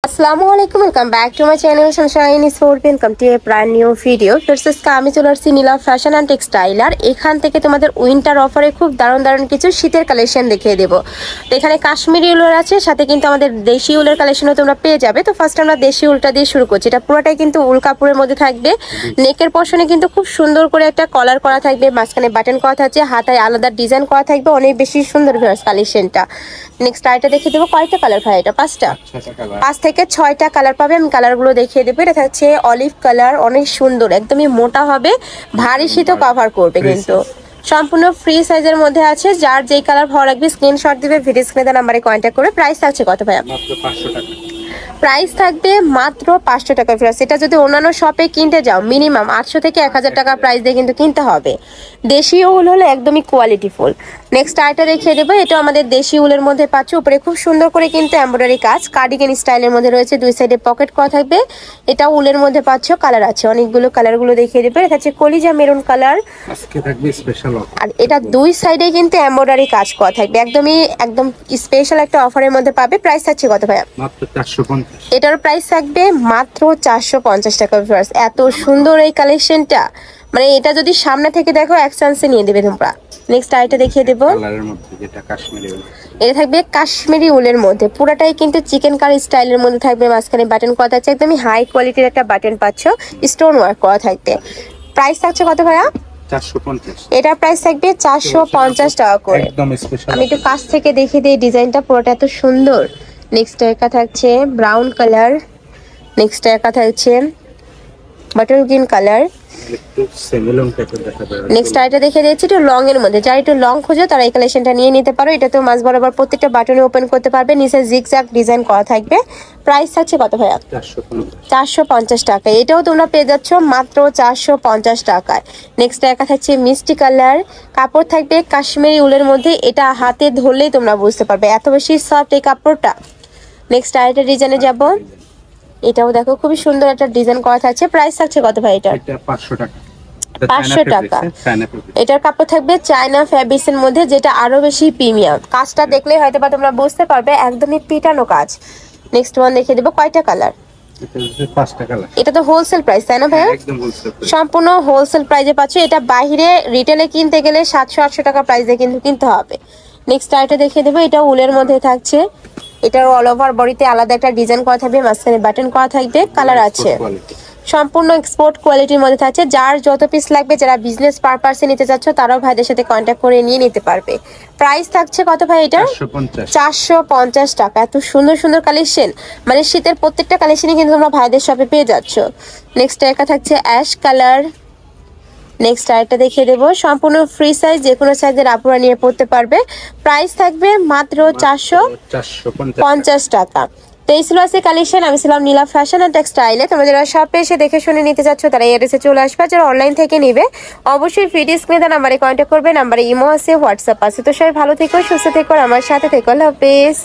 Assalamualaikum, welcome back to my channel Sunshine is for welcome to a brand new video. ফেরসেসকা আমি চলে আসছি নীলা fashion and textile আর এখান থেকে তোমাদের উইন্টার অফারে খুব দারুণ দারুণ কিছু শীতের কালেকশন দেখিয়ে দেবো। তো এখানে কাশ্মীরি উলের আছে, সাথে কিন্তু আমাদের দেশি উলের কালেকশনও তোমরা পেয়ে যাবে। তো ফার্স্ট আমরা দেশি উলটা দিয়ে শুরু করছি। এটা পুরোটাই কিন্তু উল কাপড়ের মধ্যে থাকবে। নেকের পশনে কিন্তু খুব সুন্দর করে একটা কলার করা থাকবে, মাঝখানে বাটন করা থাকছে, হাতায় আলাদা ডিজাইন করা থাকবে, অনেক বেশি সুন্দর কালেকশনটা। নেক্সট আইটা দেখিয়ে দেবো। কয়টা কালার ভাই? এটা পাঁচটা, 5 থেকে 6টা কালার পাবে। আমি কালারগুলো দেখিয়ে দেবো। এটা থাকছে অলিভ কালার, অনেক সুন্দর, একদমই মোটা হবে, ভারী শীতও কভার করবে। কিন্তু সম্পূর্ণ ফ্রি সাইজের মধ্যে আছে। যার যেই কালার ভালো লাগবে স্ক্রিনশট দিবে, ভিডিও স্ক্রিনে নাম্বারে কন্ট্যাক্ট করে। প্রাইস থাকছে কত ভাইয়া? মাত্র 500 টাকা। প্রাইস থাকবে মাত্র 500 টাকা। ফিরাস এটা যদি অন্যান্য শপে কিনতে যাও মিনিমাম 800 থেকে 1000 টাকা প্রাইস দিয়ে কিন্তু কিনতে হবে। দেশি উল হলে একদমই কোয়ালিটি ফুল। নেক্সট আইটা রেখে দেবো। এটা আমাদের দেশি উলের মধ্যে পাচ্ছ, উপরে খুব সুন্দর করে কিন্তু এমব্রয়ডারি কাজ, কার্ডিগান স্টাইলের মধ্যে রয়েছে, দুই সাইডে পকেট করা থাকবে। এটা উলের মধ্যে পাচ্ছ, কালার আছে অনেকগুলো, কালারগুলো দেখিয়ে দেবে। এটা হচ্ছে কলিজা মেরুন কালার, আজকে থাকবে স্পেশাল অফার। আর এটা দুই সাইডে কিন্তু এমব্রয়ডারি কাজ করা থাকবে, একদম স্পেশাল একটা অফারের মধ্যে পাবে। প্রাইস থাকছে কত ভাইয়া? মাত্র 450। এটার প্রাইস থাকবে মাত্র 450 টাকা। এত সুন্দর এই কালেকশনটা, মানে এটা যদি সামনে থেকে দেখো এক চান্সে নিয়ে দেবে তোমরা। নেক্সট আইটা দেখিয়ে দেবো। কালারের মধ্যে যেটা কাশ্মীরি উল, এটা থাকবে কাশ্মীরি উলের মধ্যে, পুরাটাই কিন্তু চিকেন কারি স্টাইলের মধ্যে থাকবে। মাঝখানে বাটন করা থাকছে, একদমই হাই কোয়ালিটির একটা বাটন পাচ্ছ, স্টোন ওয়ার্ক করা থাকবে। প্রাইস থাকছে কত ভাইয়া? 450। এটার প্রাইস থাকবে 450 টাকা করে। একদম স্পেশাল। আমি একটু কাছ থেকে দেখিয়ে দিই ডিজাইনটা, পুরোটা এত সুন্দর। নেক্সট একা থাকছে ব্রাউন কালার, নেক্সট একা থাকছে বাটন গ্রিন কালার। একটু সেমিলং টাইপের দেখাবে। নেক্সট আইটা দেখে দিচ্ছি একটু লং এর মধ্যে, যারা একটু লং খোঁজো তারা এই কালেকশনটা নিয়ে নিতে পারো। এটা তো মাঝ বরাবর প্রত্যেকটা বাটনে ওপেন করতে পারবে, নিচে জিগজ্যাগ ডিজাইন করা থাকবে। প্রাইস থাকছে কত ভাইয়া? 450 টাকা। এটাও তোমরা পেয়ে যাচ্ছ মাত্র 450 টাকায়। নেক্সট একা থাকছে মিষ্টি কালার, কাপড় থাকবে কাশ্মীরি উলের মধ্যে। এটা হাতে ধরলেই তোমরা বুঝতে পারবে এত বেশি সফট এই কাপড়টা। নেক্সট আইটা ডিজাইনে যাব। এটাও দেখো খুবই সুন্দর একটা ডিজাইন করা থাকছে। প্রাইস থাকছে কত ভাই? এটা 500 টাকা। 500 টাকা। এটার কাপড় থাকবে চায়না ফ্যাব্রিক্স এর মধ্যে, যেটা আরো বেশি প্রিমিয়াম। কাজটা দেখলে হয়তো বা তোমরা বুঝতে পারবে, একদমই পিটানো কাজ। নেক্সট ওয়ান দেখিয়ে দেবো। কয়টা কালার? এটা তো হোলসেল প্রাইস তাই না ভাইয়া? সম্পূর্ণ হোলসেল প্রাইসে পাচ্ছ। এটা বাইরে রিটেলে কিনতে গেলে 700-800 টাকা প্রাইস দিয়ে কিন্তু কিনতে হবে। নেক্সট আইটা দেখিয়ে দেবো। এটা উলের মধ্যে থাকছে, এটার অল ওভার বডিতে আলাদা একটা ডিজাইন করা থাকবে, মাঝখানে বাটন করা থাকবে, কালার আছে, সম্পূর্ণ এক্সপোর্ট কোয়ালিটির মধ্যে থাকছে। যার যত পিস লাগবে, যারা বিজনেস পারপাসে নিতে চাচ্ছ তারাও ভাইদের সাথে কন্ট্যাক্ট করে নিয়ে নিতে পারবে। প্রাইস থাকছে কত ভাই? এটা 450 টাকা। এত সুন্দর সুন্দর কালেকশন, মানে শীতের প্রত্যেকটা কালেকশনই কিন্তু তোমরা ভাইদের শপে পেয়ে যাচ্ছ। নেক্সট একা থাকছে অ্যাশ কালার। নেক্সট আরেকটা দেখিয়ে দেবো, সম্পূর্ণ ফ্রি সাইজ, যে কোনো সাইজের আপুরা নিয়ে পড়তে পারবে। প্রাইস থাকবে মাত্র 450 টাকা। তো এই ছিল আজকে কালেকশন। আমি ছিলাম নীলা ফ্যাশন অ্যান্ড টেক্সটাইলে। তোমরা যারা শপে এসে দেখে শুনে নিতে চাচ্ছ তারা এই অ্যাড্রেসে চলে আসবে। যারা অনলাইন থেকে নিবে অবশ্যই ভিডিও স্ক্রিনে দেওয়া নাম্বারে কন্ট্যাক্ট করবে। নাম্বারে ইমো আছে, হোয়াটসঅ্যাপ আছে। তো সবাই ভালো থেকো, সুস্থ থেকো, আমার সাথে থেকো। আল্লাহ হাফেজ।